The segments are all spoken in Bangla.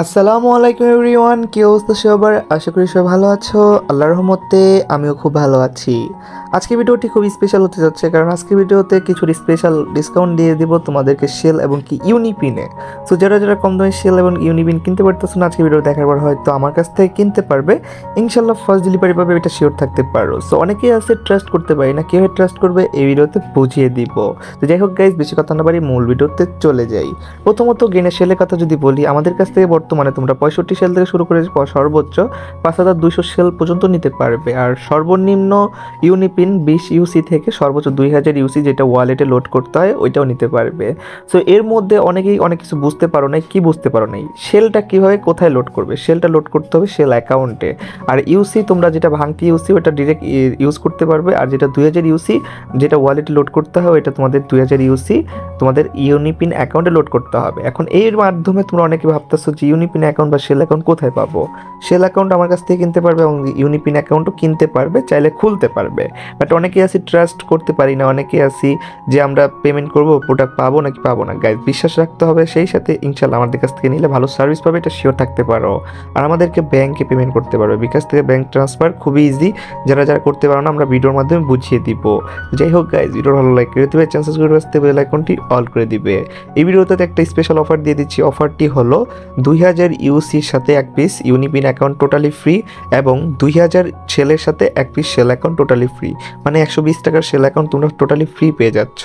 আসসালামু আলাইকুম এভরিওয়ান, কি অবস্থা সবার? আশা করি সবাই ভালো আছো। আল্লাহর রহমতে আমিও খুব ভালো আছি। আজকে ভিডিওটি খুব স্পেশাল হতে যাচ্ছে, কারণ আজকে ভিডিওতে কিছু স্পেশাল ডিসকাউন্ট দিয়ে দিব তোমাদেরকে সেল এবং কি ইউনিপিনে। সো যারা যারা কম দামে সেল এবং ইউনিপিন কিনতে পারতেছো না, আজকে ভিডিও দেখার পর হয়তো আমার কাছ থেকে কিনতে পারবে। ইনশাল্লাহ ফার্স্ট ডেলিভারি পাবে, এটা শিওর থাকতে পারো। সো অনেকেই আছে ট্রাস্ট করতে পারি না, কীভাবে ট্রাস্ট করবে এই ভিডিওতে বুঝিয়ে দিব। তো যাই হোক গাইজ, বেশি কথা না বাড়ি মূল ভিডিওতে চলে যাই। প্রথমত গেনের সেলের কথা যদি বলি, আমাদের কাছ থেকে বর্তমানে তোমরা 65 সেল থেকে শুরু করে সর্বোচ্চ 5200 সেল পর্যন্ত নিতে পারবে। আর সর্বনিম্ন ইউনিপিন 20 ইউসি থেকে সর্বোচ্চ 2000 ইউসি, যেটা ওয়ালেটে লোড করতে হয়, ওইটাও নিতে পারবে। সো এর মধ্যে অনেকেই অনেক কিছু বুঝতে পারো নাই। কি বুঝতে পারো নাই? সেলটা কীভাবে কোথায় লোড করবে? সেলটা লোড করতে হবে সেল অ্যাকাউন্টে। আর ইউসি তোমরা যেটা ভাঙতি ইউসি, ওটা ডিরেক্ট ইউজ করতে পারবে। আর যেটা 2000 ইউসি, যেটা ওয়ালেটে লোড করতে হয়, ওইটা তোমাদের 2000 ইউসি তোমাদের ইউনিপিন অ্যাকাউন্টে লোড করতে হবে। এখন এর মাধ্যমে তোমরা অনেকে ভাবতেছো যে ইউনিপিন অ্যাকাউন্ট বা সেল অ্যাকাউন্ট কোথায় পাবো? সেল অ্যাকাউন্ট আমার কাছ থেকে কিনতে পারবে এবং ইউনিপিন অ্যাকাউন্টও কিনতে পারবে, চাইলে খুলতে পারবে। বাট অনেকেই আসি ট্রাস্ট করতে পারি না, অনেকেই আসি যে আমরা পেমেন্ট করবো, প্রোডাক্ট পাবো নাকি পাবো না। গাইজ, বিশ্বাস রাখতে হবে, সেই সাথে ইনশাল্লাহ আমাদের কাছ থেকে নিলে ভালো সার্ভিস পাবে, এটা শিওর থাকতে পারো। আর আমাদেরকে ব্যাংকে পেমেন্ট করতে পারবে, বিকাশ থেকে ব্যাংক ট্রান্সফার খুবই ইজি। যারা যারা করতে পারো না, আমরা ভিডিওর মাধ্যমে বুঝিয়ে দিব। যাই হোক গাইজ, ভিডিও ভালো লাইক করে দেবে, চ্যান্সেস করে আসতে বেল আইকনটি অল করে দিবে। এই ভিডিওতে একটা স্পেশাল অফার দিয়ে দিচ্ছি। অফারটি হলো 2000 ইউসির সাথে এক piece UniPin account totally free, এবং 2000 সেলের সাথে এক piece sell account totally free. মানে 120 টাকার সেল অ্যাকাউন্ট তোমরা টোটালি ফ্রি পেয়ে যাচ্ছ।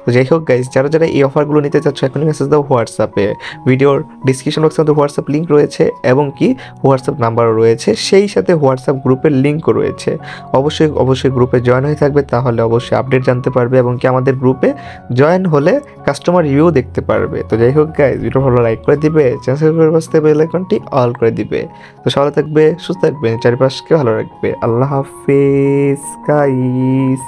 তো যাই হোক গাইজ, যারা যারা এই অফারগুলো নিতে চাচ্ছ, এখনই মেসেজ দাও হোয়াটসঅ্যাপে। ভিডিওর ডিসক্রিপশন বক্সে আমাদের হোয়াটসঅ্যাপ লিঙ্ক রয়েছে এবং কি হোয়াটসঅ্যাপ নাম্বারও রয়েছে, সেই সাথে হোয়াটসঅ্যাপ গ্রুপের লিঙ্কও রয়েছে। অবশ্যই গ্রুপে জয়েন হয়ে থাকবে, তাহলে অবশ্যই আপডেট জানতে পারবে এবং কি আমাদের গ্রুপে জয়েন হলে কাস্টমার রিভিউ দেখতে পারবে। তো যাই হোক গাইজ, ভিডিও ভালো লাইক করে দিবে, চ্যানেল করে বসতে বেল আইকনটি অল করে দিবে। তো সবাই থাকবে, সুস্থ থাকবে, চারিপাশকে ভালো রাখবে। আল্লাহ হাফেজ গাইস।